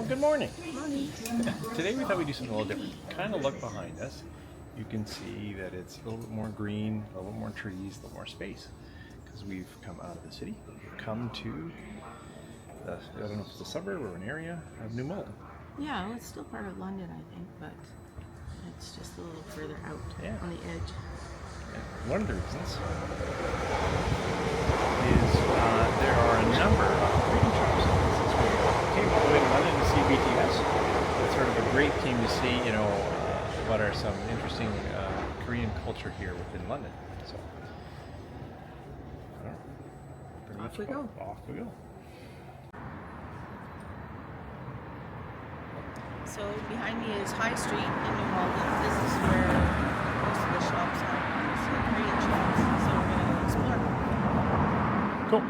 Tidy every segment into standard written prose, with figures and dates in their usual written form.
good morning. Good morning. Today we thought we'd do something a little different. Kind of look behind us. You can see that it's a little bit more green, a little bit more trees, a little more space. Because we've come out of the city. We've come to, I don't know if it's a suburb or an area of New Malden. Yeah, well, it's still part of London, I think, but it's just a little further out on the edge. And one of the reasons is there are a number of Korean shops. Since we came all the way to London to see BTS, it's sort of a great team to see, what are some interesting Korean culture here within London. So, I don't know. Off we go. Off we go. So behind me is High Street in New Malden. This is where most of the shops are. It's the Korean shops, so we're going to explore. Cool.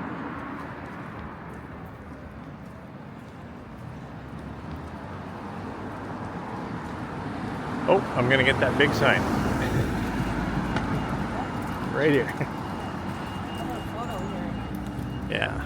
Oh, I'm going to get that big sign. Right here. I have a photo here. Yeah.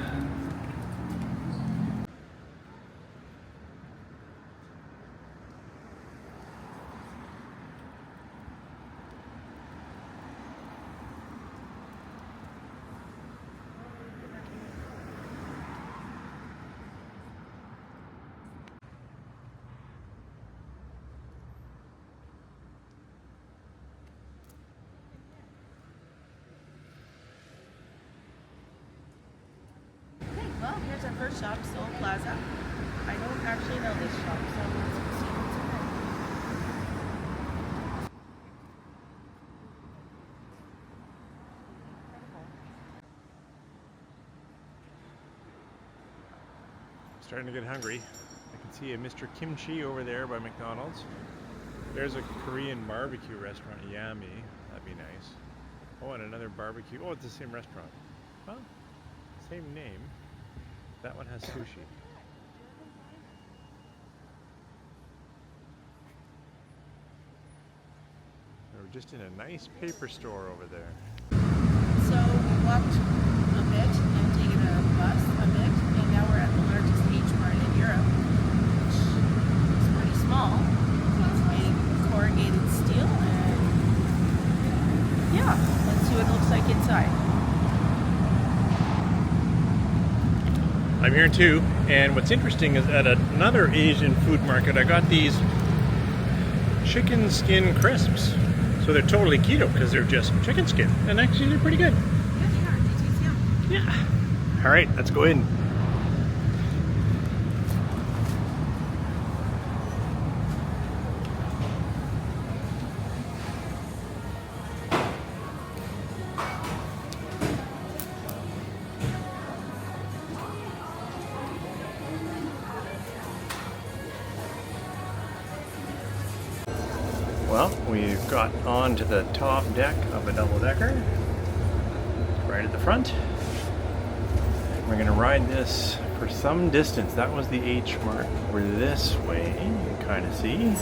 Well, here's our first shop, Seoul Plaza. I don't actually know this shop, so let's see what's in Starting to get hungry. I can see a Mr. Kimchi over there by McDonald's. There's a Korean barbecue restaurant, Yummy. That'd be nice. Oh, and another barbecue. Oh, it's the same restaurant. Huh? Same name. That one has sushi. We're just in a nice paper store over there. So we walked a bit and taken a bus a bit, and now we're at the largest H Mart in Europe, which is pretty small. It's made of corrugated steel, and yeah, let's see what it looks like inside. I'm here too, and what's interesting is at another Asian food market, I got these chicken skin crisps. So they're totally keto because they're just chicken skin, and actually they're pretty good. Yeah, they are. They taste yum. Yeah. All right, let's go in. Well, we've got onto the top deck of a double-decker, right at the front. We're going to ride this for some distance. That was the H Mart. We're this way, you can kind of see.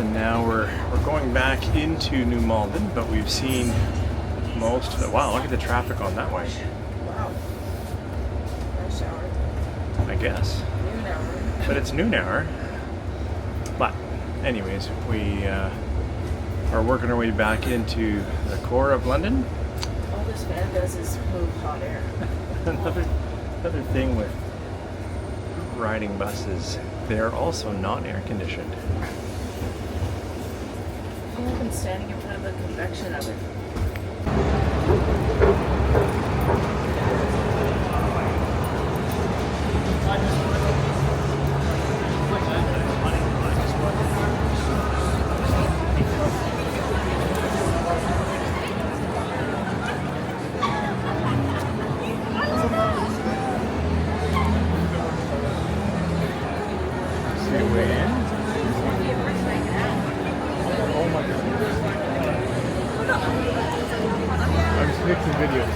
And now we're going back into New Malden, but we've seen most of it. Wow, look at the traffic on that way. Wow. Rush hour. I guess. Noon hour. But it's noon hour. But anyways, we are working our way back into the core of London. All this fan does is move hot air. Another thing with riding buses, they're also not air conditioned. I've been standing in front of the convection oven. Mixing videos.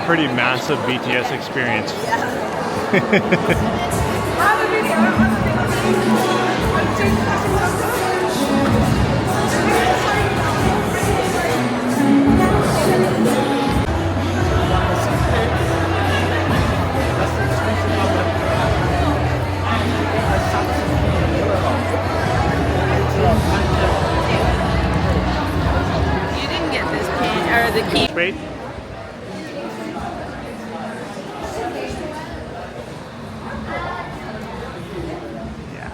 pretty massive BTS experience. You didn't get this pin or the key. Wait. Yeah.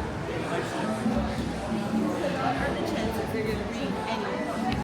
What are the chances they're going to read anyway?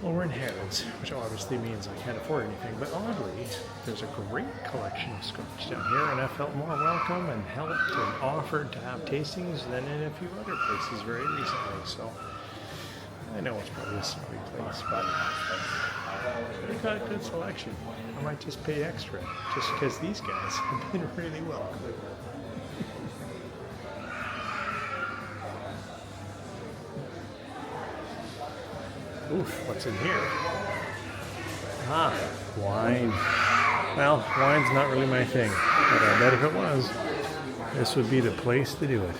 Well, we're in Harrods, which obviously means I can't afford anything, but oddly, there's a great collection of scotch down here, and I felt more welcome and helped and offered to have tastings than in a few other places very recently, so I know it's probably a silly place, but they got a good selection. I might just pay extra, just because these guys have been really welcome. Oof, what's in here? Ah, wine. Well, wine's not really my thing, but I bet if it was, this would be the place to do it.